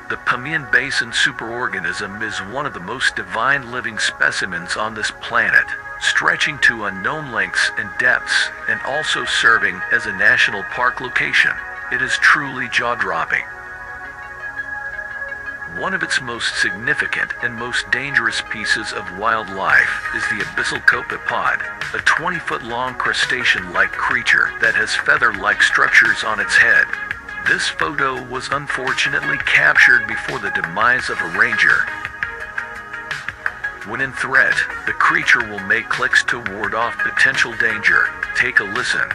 The Permian Basin superorganism is one of the most divine living specimens on this planet, stretching to unknown lengths and depths, and also serving as a national park location. It is truly jaw-dropping. One of its most significant and most dangerous pieces of wildlife is the abyssal copepod, a 20-foot-long crustacean-like creature that has feather-like structures on its head. This photo was unfortunately captured before the demise of a ranger. When in threat, the creature will make clicks to ward off potential danger. Take a listen.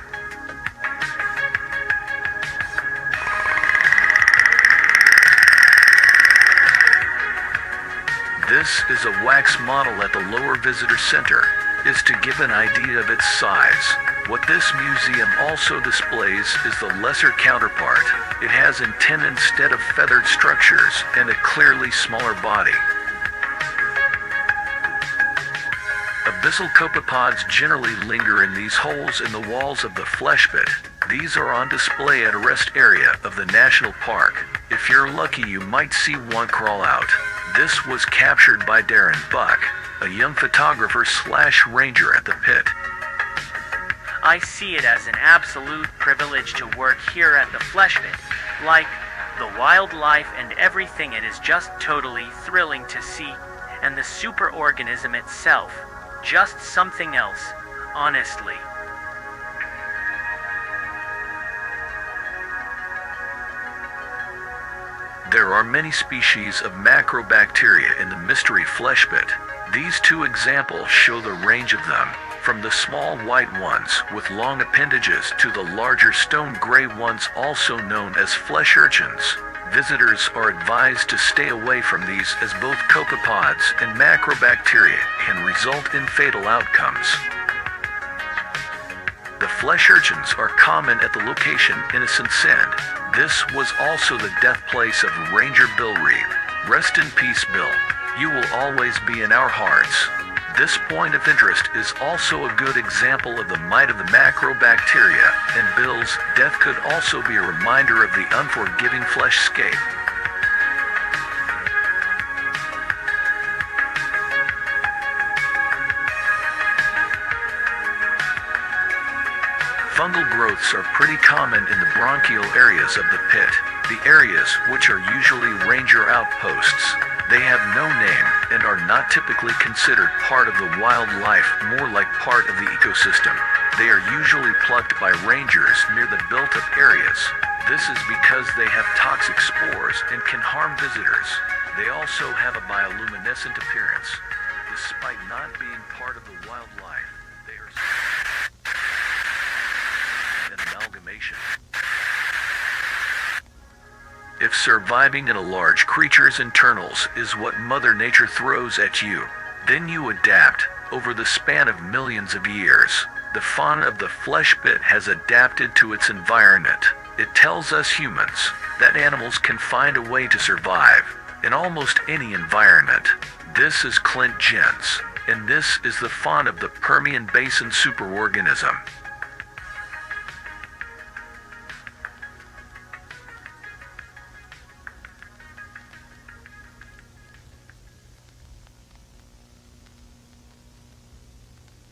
This is a wax model at the Lower Visitor Center, is to give an idea of its size. What this museum also displays is the lesser counterpart. It has antennae instead of feathered structures and a clearly smaller body. Abyssal copepods generally linger in these holes in the walls of the flesh pit. These are on display at a rest area of the national park. If you're lucky, you might see one crawl out. This was captured by Darren Buck, a young photographer/ranger at the pit. I see it as an absolute privilege to work here at the Flesh Pit. Like, the wildlife and everything, it is just totally thrilling to see. And the superorganism itself, just something else, honestly. There are many species of macrobacteria in the mystery flesh pit. These two examples show the range of them, from the small white ones with long appendages to the larger stone gray ones also known as flesh urchins. Visitors are advised to stay away from these as both copepods and macrobacteria can result in fatal outcomes. The flesh urchins are common at the location Innocents End. This was also the death place of Ranger Bill Reed. Rest in peace, Bill. You will always be in our hearts. This point of interest is also a good example of the might of the macrobacteria, and Bill's death could also be a reminder of the unforgiving fleshscape. Fungal growths are pretty common in the bronchial areas of the pit, the areas which are usually ranger outposts. They have no name and are not typically considered part of the wildlife, more like part of the ecosystem. They are usually plucked by rangers near the built-up areas. This is because they have toxic spores and can harm visitors. They also have a bioluminescent appearance. Despite not being part of the wildlife, they are an amalgamation. If surviving in a large creature's internals is what Mother Nature throws at you, then you adapt. Over the span of millions of years, the fauna of the flesh pit has adapted to its environment. It tells us humans that animals can find a way to survive in almost any environment. This is Clint Jens, and this is the fauna of the Permian Basin superorganism.